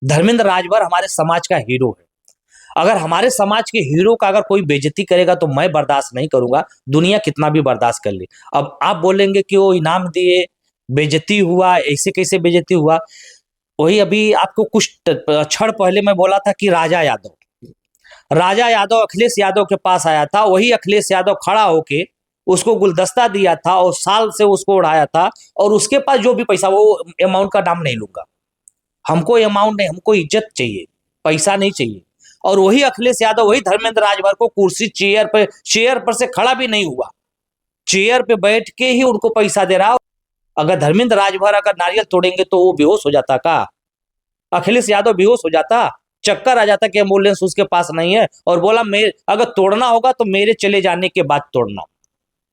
धर्मेंद्र राजभर हमारे समाज का हीरो है। अगर हमारे समाज के हीरो का अगर कोई बेइज्जती करेगा तो मैं बर्दाश्त नहीं करूंगा, दुनिया कितना भी बर्दाश्त कर ले। अब आप बोलेंगे कि वो इनाम दिए, बेइज्जती हुआ, ऐसे कैसे बेइज्जती हुआ। वही अभी आपको कुछ क्षण पहले मैं बोला था कि राजा यादव अखिलेश यादव के पास आया था, वही अखिलेश यादव खड़ा होके उसको गुलदस्ता दिया था और साल से उसको उड़ाया था। और उसके पास जो भी पैसा, वो अमाउंट का नाम नहीं लूंगा, हमको अमाउंट नहीं, हमको इज्जत चाहिए, पैसा नहीं चाहिए। और वही अखिलेश यादव, वही धर्मेंद्र राजभर को कुर्सी चेयर पर से खड़ा भी नहीं हुआ, चेयर पे बैठ के ही उनको पैसा दे रहा। अगर धर्मेंद्र राजभर अगर नारियल तोड़ेंगे तो वो बेहोश हो जाता का? अखिलेश यादव बेहोश हो जाता, चक्कर आ जाता कि एम्बुलेंस उसके पास नहीं है, और बोला मैं अगर तोड़ना होगा तो मेरे चले जाने के बाद तोड़ना।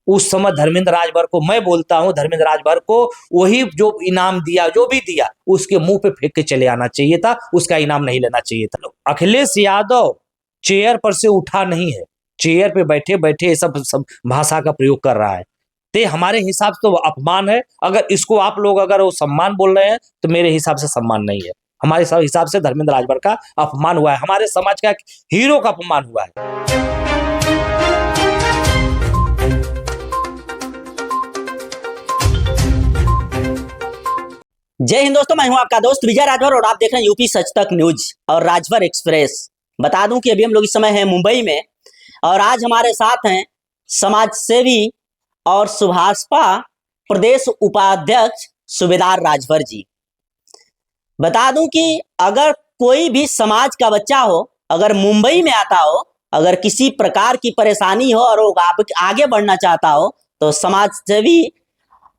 उस समय धर्मेंद्र राजभर को मैं बोलता हूं, धर्मेंद्र राजभर को वही जो इनाम दिया, जो भी दिया, उसके मुंह पे फेंक के चले आना चाहिए था, उसका इनाम नहीं लेना चाहिए था। अखिलेश यादव चेयर पर से उठा नहीं है, चेयर पे बैठे बैठे सब भाषा का प्रयोग कर रहा है। ते हमारे हिसाब से तो अपमान है। अगर इसको आप लोग अगर वो सम्मान बोल रहे हैं तो मेरे हिसाब से सम्मान नहीं है। हमारे हिसाब से धर्मेंद्र राजभर का अपमान हुआ है, हमारे समाज का हीरो का अपमान हुआ है। जय हिंद दोस्तों, मैं हूं आपका दोस्त विजय राजभर और आप देख रहे हैं यूपी सच तक न्यूज और राजभर एक्सप्रेस। बता दूं कि अभी हम लोग इस समय हैं मुंबई में और आज हमारे साथ हैं समाज सेवी और सुभाषपा प्रदेश उपाध्यक्ष सूबेदार राजभर जी। बता दूं कि अगर कोई भी समाज का बच्चा हो, अगर मुंबई में आता हो, अगर किसी प्रकार की परेशानी हो और वो आगे बढ़ना चाहता हो, तो समाज सेवी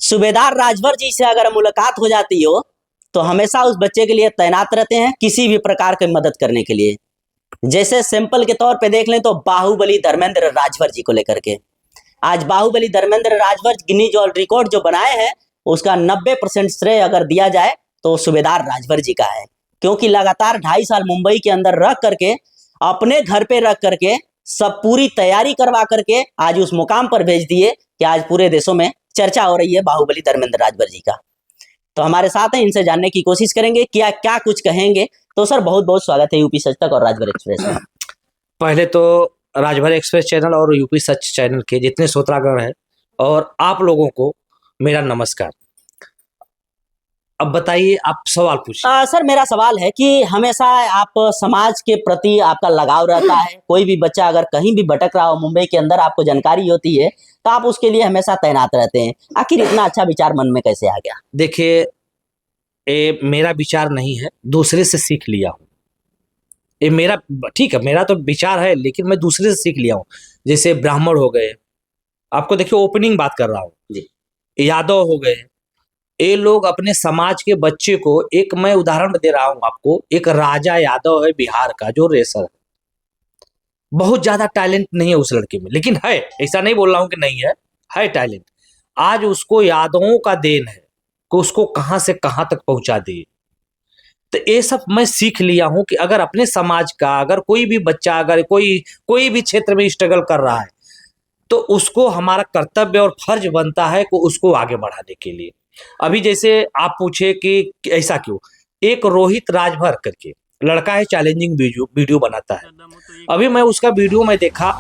सूबेदार राजभर जी से अगर मुलाकात हो जाती हो तो हमेशा उस बच्चे के लिए तैनात रहते हैं, किसी भी प्रकार की मदद करने के लिए। जैसे सैंपल के तौर पे देख लें तो बाहुबली धर्मेंद्र राजभर जी को लेकर के आज Bahubali Dharmendra Rajbhar Guinness world record जो बनाए हैं उसका 90% श्रेय अगर दिया जाए तो सूबेदार राजभर जी का है, क्योंकि लगातार 2.5 साल मुंबई के अंदर रह करके, अपने घर पे रख करके, सब पूरी तैयारी करवा करके आज उस मुकाम पर भेज दिए कि आज पूरे देशों में चर्चा हो रही है बाहुबली धर्मेंद्र राजभर जी का। तो हमारे साथ हैं, इनसे जानने की कोशिश करेंगे क्या क्या कुछ कहेंगे। तो सर बहुत बहुत स्वागत है यूपी सच तक और राजभर एक्सप्रेस में। पहले तो राजभर एक्सप्रेस चैनल और यूपी सच चैनल के जितने श्रोतागण हैं और आप लोगों को मेरा नमस्कार। अब बताइए, आप सवाल पूछिए। सर मेरा सवाल है कि हमेशा आप समाज के प्रति आपका लगाव रहता है, कोई भी बच्चा अगर कहीं भी भटक रहा हो मुंबई के अंदर, आपको जानकारी होती है तो आप उसके लिए हमेशा तैनात रहते हैं। आखिर इतना अच्छा विचार मन में कैसे आ गया? देखिए, ये मेरा विचार नहीं है, दूसरे से सीख लिया हूँ। ये मेरा, ठीक है, मेरा तो विचार है लेकिन मैं दूसरे से सीख लिया हूँ। जैसे ब्राह्मण हो गए, आपको देखिए ओपनिंग बात कर रहा हूँ जी, यादव हो गए, ये लोग अपने समाज के बच्चे को, एक मैं उदाहरण दे रहा हूं आपको, एक राजा यादव है बिहार का जो रेसर है, बहुत ज्यादा टैलेंट नहीं है उस लड़के में, लेकिन है, ऐसा नहीं बोल रहा हूं कि नहीं है टैलेंट। आज उसको यादवों का देन है कि उसको कहां से कहां तक पहुंचा दे। तो ये सब मैं सीख लिया हूं कि अगर अपने समाज का अगर कोई भी बच्चा अगर कोई भी क्षेत्र में स्ट्रगल कर रहा है तो उसको हमारा कर्तव्य और फर्ज बनता है कि उसको आगे बढ़ाने के लिए। अभी जैसे आप पूछे कि ऐसा क्यों, एक रोहित राजभर करके लड़का है, चैलेंजिंग वीडियो बनाता है। अभी मैं उसका वीडियो में देखा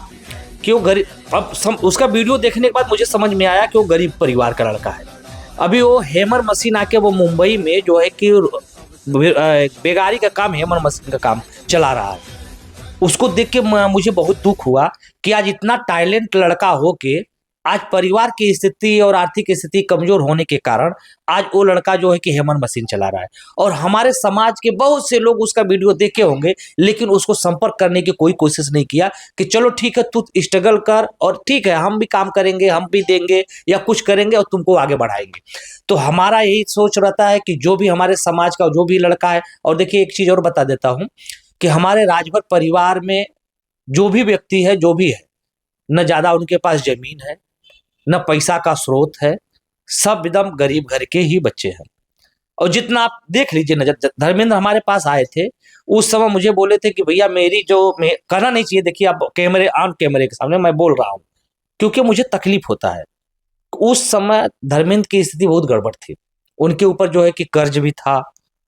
कि वो गरीब, उसका वीडियो देखने के बाद मुझे समझ में आया कि वो गरीब परिवार का लड़का है। अभी वो हेमर मशीन आके वो मुंबई में जो है कि बेगारी का काम, हेमर मशीन का काम चला रहा है। उसको देख के मुझे बहुत दुख हुआ कि आज इतना टैलेंट लड़का हो के आज परिवार की स्थिति और आर्थिक स्थिति कमजोर होने के कारण आज वो लड़का जो है कि हेमर मशीन चला रहा है। और हमारे समाज के बहुत से लोग उसका वीडियो देखे होंगे लेकिन उसको संपर्क करने की कोई कोशिश नहीं किया कि चलो ठीक है तू स्ट्रगल कर और ठीक है हम भी काम करेंगे, हम भी देंगे या कुछ करेंगे और तुमको आगे बढ़ाएंगे। तो हमारा यही सोच रहता है कि जो भी हमारे समाज का जो भी लड़का है, और देखिए एक चीज और बता देता हूँ कि हमारे राजभर परिवार में जो भी व्यक्ति है, जो भी है, न ज्यादा उनके पास जमीन है, न पैसा का स्रोत है, सब एकदम गरीब घर के ही बच्चे हैं। और जितना आप देख लीजिए नजर, धर्मेंद्र हमारे पास आए थे उस समय मुझे बोले थे कि भैया मेरी जो कहना नहीं चाहिए, देखिए आप कैमरे के सामने मैं बोल रहा हूँ क्योंकि मुझे तकलीफ होता है। उस समय धर्मेंद्र की स्थिति बहुत गड़बड़ थी, उनके ऊपर जो है कि कर्ज भी था,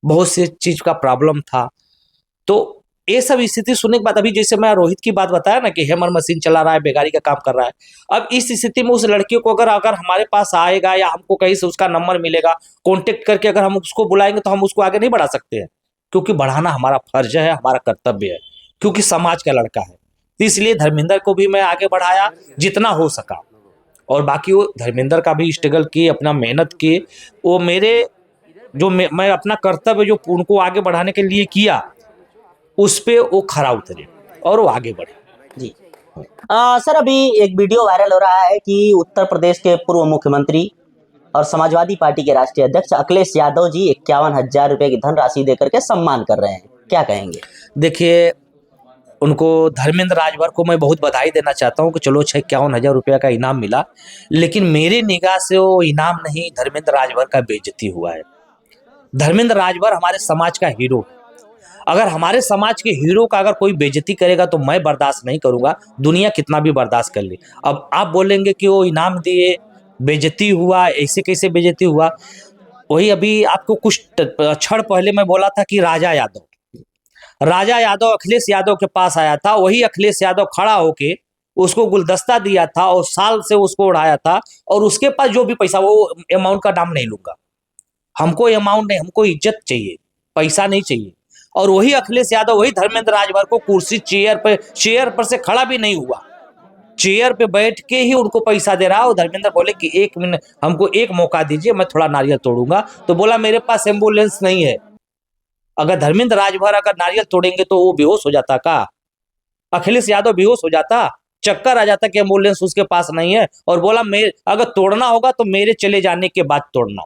बहुत से चीज का प्रॉब्लम था। तो ये सब स्थिति सुनने के बाद अभी जैसे मैं रोहित की बात बताया ना कि हेमर मशीन चला रहा है, बेगारी का काम कर रहा है, अब इस स्थिति में उस लड़की को अगर अगर हमारे पास आएगा या हमको कहीं से उसका नंबर मिलेगा, कांटेक्ट करके अगर हम उसको बुलाएंगे तो हम उसको आगे नहीं बढ़ा सकते हैं, क्योंकि बढ़ाना हमारा फर्ज है, हमारा कर्तव्य है, क्योंकि समाज का लड़का है। इसलिए धर्मेंद्र को भी मैं आगे बढ़ाया जितना हो सका, और बाकी वो धर्मेंद्र का भी स्ट्रगल किए, अपना मेहनत किए, वो मेरे जो मैं अपना कर्तव्य जो उनको आगे बढ़ाने के लिए किया उस पे वो खरा उतरे और वो आगे बढ़े। जी सर, अभी एक वीडियो वायरल हो रहा है कि उत्तर प्रदेश के पूर्व मुख्यमंत्री और समाजवादी पार्टी के राष्ट्रीय अध्यक्ष अखिलेश यादव जी 51,000 रुपए की धनराशि देकर के सम्मान कर रहे हैं, क्या कहेंगे? देखिए, उनको धर्मेंद्र राजभर को मैं बहुत बधाई देना चाहता हूँ कि चलो 51,000 रुपया का इनाम मिला, लेकिन मेरे निगाह से वो इनाम नहीं, धर्मेंद्र राजभर का बेइज्जती हुआ है। धर्मेंद्र राजभर हमारे समाज का हीरो है। अगर हमारे समाज के हीरो का अगर कोई बेइज्जती करेगा तो मैं बर्दाश्त नहीं करूंगा, दुनिया कितना भी बर्दाश्त कर ले। अब आप बोलेंगे कि वो इनाम दिए, बेइज्जती हुआ, ऐसे कैसे बेइज्जती हुआ? वही अभी आपको कुछ क्षण पहले मैं बोला था कि राजा यादव अखिलेश यादव के पास आया था, वही अखिलेश यादव खड़ा होके उसको गुलदस्ता दिया था और साल से उसको उड़ाया था, और उसके पास जो भी पैसा, वो अमाउंट का नाम नहीं लूंगा, हमको अमाउंट नहीं, हमको इज्जत चाहिए, पैसा नहीं चाहिए। और वही अखिलेश यादव वही धर्मेंद्र राजभर को कुर्सी चेयर पर से खड़ा भी नहीं हुआ, चेयर पे बैठ के ही उनको पैसा दे रहा। और धर्मेंद्र बोले कि 1 मिनट हमको एक मौका दीजिए, मैं थोड़ा नारियल तोड़ूंगा। तो बोला मेरे पास एम्बुलेंस नहीं है। अगर धर्मेंद्र राजभर अगर नारियल तोड़ेंगे तो वो बेहोश हो जाता का? अखिलेश यादव बेहोश हो जाता, चक्कर आ जाता कि एम्बुलेंस उसके पास नहीं है। और बोला मैं अगर तोड़ना होगा तो मेरे चले जाने के बाद तोड़ना।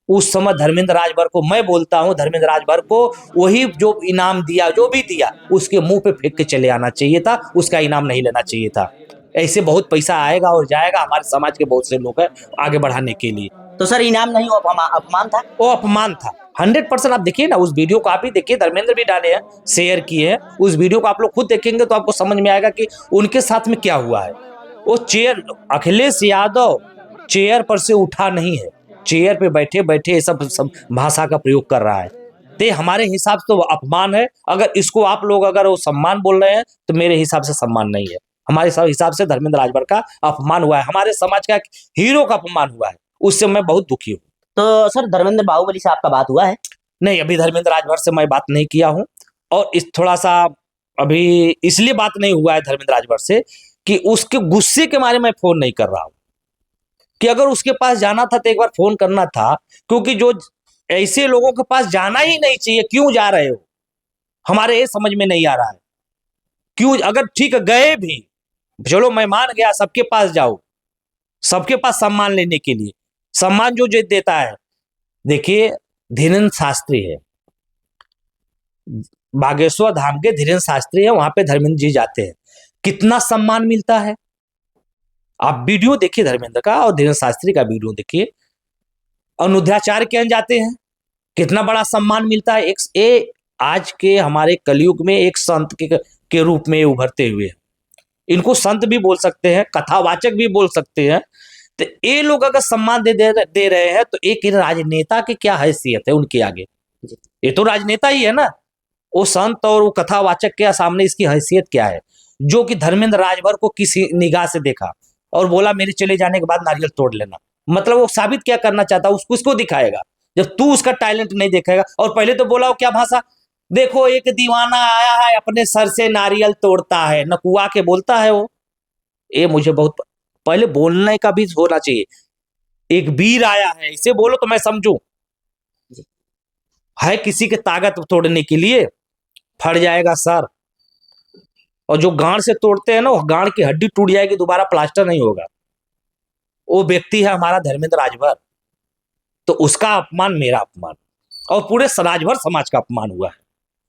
उस समय धर्मेंद्र राजभर को मैं बोलता हूं, धर्मेंद्र राजभर को वही जो इनाम दिया, जो भी दिया, उसके मुंह पे फेंक के चले आना चाहिए था, उसका इनाम नहीं लेना चाहिए था। ऐसे बहुत पैसा आएगा और जाएगा, हमारे समाज के बहुत से लोग हैं आगे बढ़ाने के लिए। तो सर इनाम नहीं, वो अपमान था। वो अपमान था 100%। आप देखिए ना उस वीडियो को, आप भी देखिए, धर्मेंद्र भी डाले हैं, शेयर किए हैं, उस वीडियो को आप लोग खुद देखेंगे तो आपको समझ में आएगा कि उनके साथ में क्या हुआ है। वो चेयर, अखिलेश यादव चेयर पर से उठा नहीं है, चेयर पे बैठे बैठे सब भाषा का प्रयोग कर रहा है। तो हमारे हिसाब से तो अपमान है। अगर इसको आप लोग अगर वो सम्मान बोल रहे हैं तो मेरे हिसाब से सम्मान नहीं है। हमारे हिसाब से धर्मेंद्र राजभर का अपमान हुआ है, हमारे समाज का हीरो का अपमान हुआ है, उससे मैं बहुत दुखी हूँ। तो सर धर्मेंद्र बाहुबली से आपका बात हुआ है? नहीं, अभी धर्मेंद्र राजभर से मैं बात नहीं किया हूँ, और इस थोड़ा सा अभी इसलिए बात नहीं हुआ है धर्मेंद्र राजभर से कि उसके गुस्से के मारे मैं फोन नहीं कर रहा हूँ। कि अगर उसके पास जाना था तो एक बार फोन करना था, क्योंकि जो ऐसे लोगों के पास जाना ही नहीं चाहिए, क्यों जा रहे हो, हमारे ये समझ में नहीं आ रहा है। क्यों? अगर ठीक गए भी, चलो मैं मान गया, सबके पास जाओ, सबके पास सम्मान लेने के लिए, सम्मान जो देता है। देखिए, धीरेन्द्र शास्त्री है, बागेश्वर धाम के धीरेन्द्र शास्त्री है, वहां पे धर्मेंद्र जी जाते हैं, कितना सम्मान मिलता है। आप वीडियो देखिए धर्मेंद्र का और धीरेन्द्र शास्त्री का वीडियो देखिए, अनुद्याचार्य के जाते हैं, कितना बड़ा सम्मान मिलता है। एक आज के हमारे कलयुग में एक संत के रूप में उभरते हुए, इनको संत भी बोल सकते हैं, कथावाचक भी बोल सकते हैं। तो ये लोग अगर सम्मान दे रहे हैं तो एक राजनेता की क्या हैसियत है उनके आगे? ये तो राजनेता ही है ना, वो संत और वो कथावाचक के सामने इसकी हैसियत क्या है? जो कि धर्मेंद्र राजभर को किसी निगाह से देखा और बोला मेरे चले जाने के बाद नारियल तोड़ लेना, मतलब वो साबित क्या करना चाहता, उसको दिखाएगा जब तू उसका टैलेंट नहीं देखेगा। और पहले तो बोला वो क्या भाषा, देखो एक दीवाना आया है अपने सर से नारियल तोड़ता है, नकुआ के बोलता है वो। ये मुझे बहुत पहले बोलने का भी होना चाहिए, एक वीर आया है इसे बोलो तो मैं समझू, है किसी के ताकत तोड़ने के लिए, फट जाएगा सर। और जो गांड से तोड़ते हैं ना, वो गांड की हड्डी टूट जाएगी, दोबारा प्लास्टर नहीं होगा। वो व्यक्ति है हमारा धर्मेंद्र राजभर, तो उसका अपमान मेरा अपमान और पूरे राजभर समाज का अपमान हुआ है।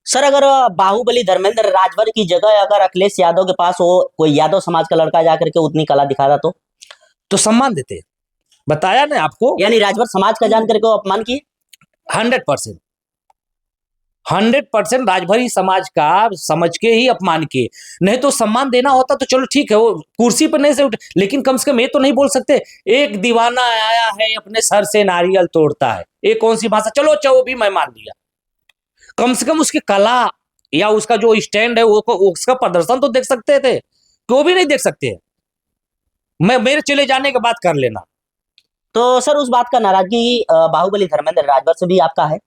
सर अगर बाहुबली धर्मेंद्र राजभर की जगह अगर अखिलेश यादव के पास वो कोई यादव समाज का लड़का जाकर के उतनी कला दिखाता तो सम्मान देते, बताया ना आपको। यानी राजभर समाज का जान करके वो अपमान किए। 100% राजभरी समाज का समझ के ही अपमान किए। नहीं तो सम्मान देना होता तो चलो ठीक है, वो कुर्सी पर नहीं से उठे, लेकिन कम से कम ये तो नहीं बोल सकते एक दीवाना आया है अपने सर से नारियल तोड़ता है। ये कौन सी भाषा? चलो वो भी मैं मान लिया, कम से कम उसकी कला या उसका जो स्टैंड है वो उसका प्रदर्शन तो देख सकते थे, क्यों भी नहीं देख सकते हैं? मैं मेरे चले जाने के बाद कर लेना। तो सर उस बात का नाराजगी बाहुबली धर्मेंद्र राजभर से भी आपका है?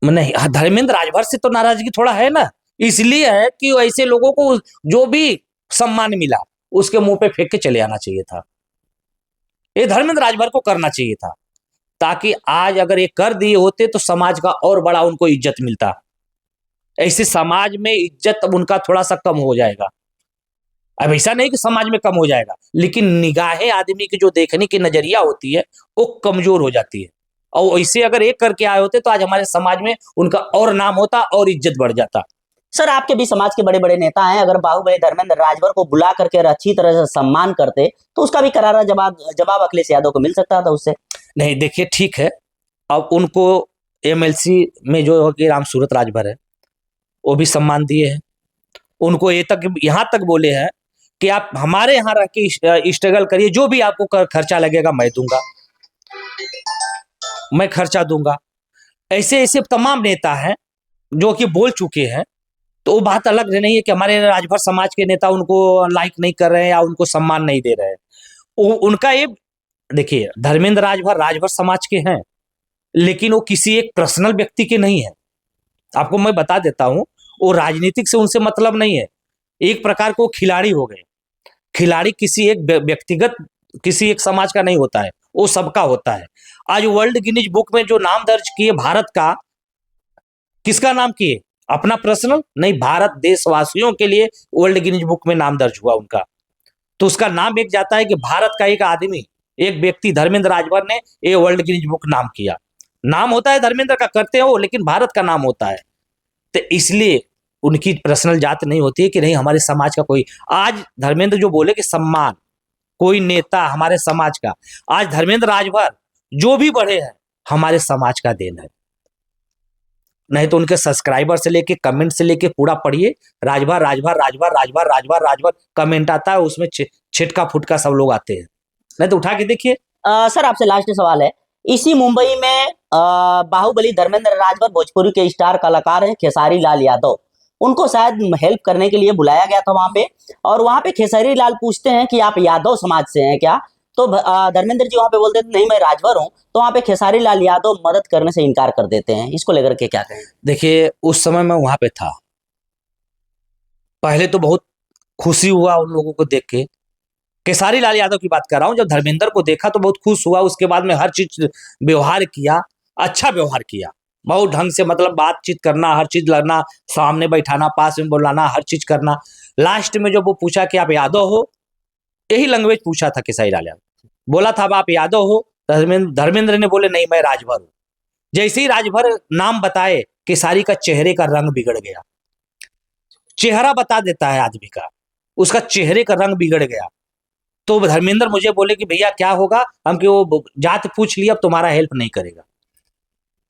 नहीं, धर्मेंद्र राजभर से तो नाराजगी थोड़ा है ना, इसलिए है कि ऐसे लोगों को जो भी सम्मान मिला उसके मुंह पे फेंक के चले आना चाहिए था। ये धर्मेंद्र राजभर को करना चाहिए था, ताकि आज अगर ये कर दिए होते तो समाज का और बड़ा उनको इज्जत मिलता। ऐसे समाज में इज्जत उनका थोड़ा सा कम हो जाएगा। अब ऐसा नहीं कि समाज में कम हो जाएगा, लेकिन निगाहें आदमी की जो देखने की नजरिया होती है वो कमजोर हो जाती है। और ऐसे अगर एक करके आए होते तो आज हमारे समाज में उनका और नाम होता और इज्जत बढ़ जाता। सर आपके भी समाज के बड़े बड़े नेता हैं, अगर बाहुबली धर्मेंद्र राजभर को बुला करके अच्छी तरह से सम्मान करते तो उसका भी करारा जवाब अखिलेश यादव को मिल सकता था उससे। नहीं, देखिए ठीक है, अब उनको एमएलसी में जो कि राम सूरत राजभर है वो भी सम्मान दिए हैं। उनको ये तक यहाँ तक बोले हैं कि आप हमारे यहाँ रह के स्ट्रगल करिए, जो भी आपको खर्चा लगेगा मैं दूंगा, मैं खर्चा दूंगा। ऐसे ऐसे तमाम नेता हैं जो कि बोल चुके हैं। तो वो बात अलग नहीं है कि हमारे राजभर समाज के नेता उनको लाइक नहीं कर रहे हैं या उनको सम्मान नहीं दे रहे हैं। उनका ये देखिए, धर्मेंद्र राजभर राजभर समाज के हैं, लेकिन वो किसी एक पर्सनल व्यक्ति के नहीं है। आपको मैं बता देता हूं, वो राजनीतिक से उनसे मतलब नहीं है। एक प्रकार को खिलाड़ी हो गए। खिलाड़ी किसी एक व्यक्तिगत किसी एक समाज का नहीं होता है, वो सबका होता है। आज वर्ल्ड गिनीज बुक में जो नाम दर्ज किए भारत का, किसका नाम किए? अपना पर्सनल नहीं, भारत देशवासियों के लिए वर्ल्ड गिनीज बुक में नाम दर्ज हुआ उनका। तो उसका नाम एक जाता है कि भारत का एक आदमी, एक व्यक्ति धर्मेंद्र राजभर ने ये वर्ल्ड गिनीज बुक नाम किया। नाम होता है धर्मेंद्र का, करते हो, लेकिन भारत का नाम होता है। तो इसलिए उनकी पर्सनल जात नहीं होती है कि नहीं हमारे समाज का कोई। आज धर्मेंद्र जो बोले कि सम्मान कोई नेता हमारे समाज का, आज धर्मेंद्र राजभर जो भी बढ़े हैं हमारे समाज का देन है। नहीं तो उनके सब्सक्राइबर से लेके कमेंट से लेके पूरा पढ़िए, राजभर राजभर राजभर राजभर राजभर राजभर कमेंट आता है, उसमें छिटका फुटका सब लोग आते हैं। नहीं तो उठा के देखिए। सर आपसे लास्ट सवाल है, इसी मुंबई में बाहुबली धर्मेंद्र राजभर भोजपुरी के स्टार कलाकार हैं खेसारी लाल यादव, उनको शायद हेल्प करने के लिए बुलाया गया था वहां पे, और वहां पे खेसारी लाल पूछते हैं कि आप यादव समाज से हैं क्या? तो धर्मेंद्र जी वहां पे बोलते हैं नहीं मैं राजभर हूं, तो वहां पे खेसारी लाल यादव मदद करने से इनकार कर देते हैं। इसको लेकर के क्या कहें? देखिए, उस समय मैं वहां पे था। पहले तो बहुत खुशी हुआ उन लोगों को देख के, खेसारी लाल यादव की बात कर रहा हूं। जब धर्मेंद्र को देखा तो बहुत खुश हुआ। उसके बाद में हर चीज व्यवहार किया, अच्छा व्यवहार किया, बहुत ढंग से, मतलब बातचीत करना, हर चीज लड़ना, सामने बैठाना, पास में बुलाना, हर चीज करना। लास्ट में जब वो पूछा कि आप यादव हो, यही लैंग्वेज पूछा था खेसारी लाल यादव, बोला था अब आप यादव हो? धर्मेंद्र ने बोले नहीं मैं राजभर हूं। जैसे ही राजभर नाम बताए, खेसारी का चेहरे का रंग बिगड़ गया। चेहरा बता देता है आदमी का, उसका चेहरे का रंग बिगड़ गया। तो धर्मेंद्र मुझे बोले कि भैया क्या होगा, हम कि वो जात पूछ लिया, अब तुम्हारा हेल्प नहीं करेगा।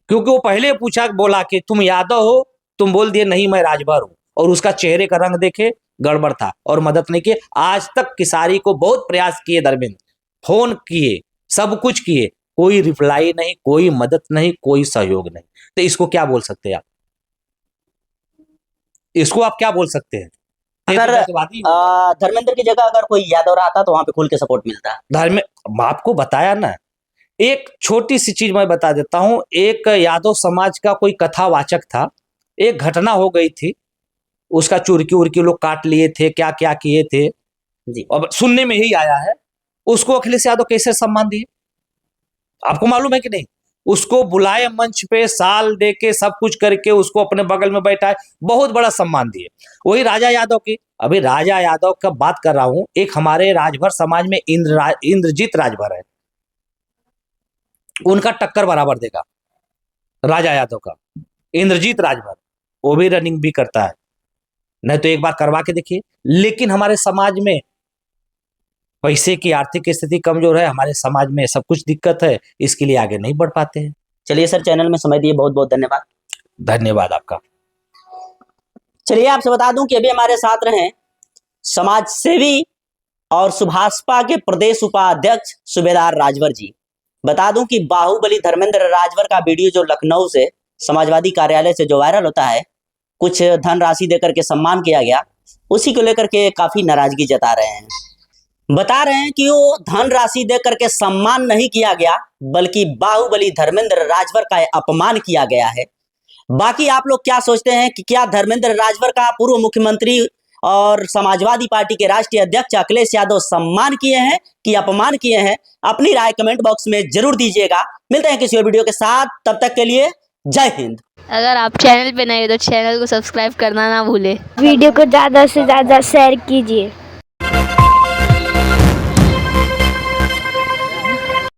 क्योंकि वो पहले पूछा, बोला कि तुम यादव हो, तुम बोल दिए नहीं मैं राजभर हूं, और उसका चेहरे का रंग देखे गड़बड़ था और मदद नहीं किए। आज तक किसारी को बहुत प्रयास किए धर्मेंद्र, फोन किए, सब कुछ किए, कोई रिप्लाई नहीं, कोई मदद नहीं, कोई सहयोग नहीं। तो इसको क्या बोल सकते हैं आप? इसको आप क्या बोल सकते हैं? अगर धर्मेंद्र की जगह अगर कोई यादव रहता तो वहां पे खुल के सपोर्ट मिलता। धर्मेंद्र, आपको बताया ना, एक छोटी सी चीज मैं बता देता हूं। एक यादव समाज का कोई कथावाचक था, एक घटना हो गई थी, उसका चुरकी उर्की लोग काट लिए थे, क्या क्या किए थे जी, अब सुनने में ही आया है। उसको अखिलेश यादव कैसे सम्मान दिए, आपको मालूम है कि नहीं? उसको बुलाए मंच पे, साल दे के, सब कुछ करके उसको अपने बगल में बैठाए, बहुत बड़ा सम्मान दिए। वही राजा यादव की, अभी राजा यादव का बात कर रहा हूं, एक हमारे राजभर समाज में इंद्रजीत राजभर है, उनका टक्कर बराबर देगा राजा यादव का। इंद्रजीत राजभर वो भी रनिंग भी करता है, नहीं तो एक बार करवा के देखिए। लेकिन हमारे समाज में पैसे की आर्थिक स्थिति कमजोर है, हमारे समाज में सब कुछ दिक्कत है, इसके लिए आगे नहीं बढ़ पाते हैं। चलिए सर, चैनल में समय दिए बहुत बहुत धन्यवाद। धन्यवाद आपका। चलिए आपसे बता दूं कि अभी हमारे साथ रहे समाज सेवी और सुभाषपा के प्रदेश उपाध्यक्ष सूबेदार राजभर जी। बता दूं कि बाहुबली धर्मेंद्र राजभर का वीडियो जो लखनऊ से समाजवादी कार्यालय से जो वायरल होता है, कुछ धनराशि देकर के सम्मान किया गया, उसी को लेकर के काफी नाराजगी जता रहे हैं। बता रहे हैं कि वो धनराशि देकर के सम्मान नहीं किया गया, बल्कि बाहुबली धर्मेंद्र राजभर का अपमान किया गया है। बाकी आप लोग क्या सोचते हैं कि क्या धर्मेंद्र राजभर का पूर्व मुख्यमंत्री और समाजवादी पार्टी के राष्ट्रीय अध्यक्ष अखिलेश यादव सम्मान किए हैं कि अपमान किए हैं? अपनी राय कमेंट बॉक्स में जरूर दीजिएगा। मिलते हैं किसी और वीडियो के साथ, तब तक के लिए जय हिंद। अगर आप चैनल पे नए हो तो चैनल को सब्सक्राइब करना ना भूले। वीडियो को ज़्यादा से ज़्यादा शेयर कीजिए।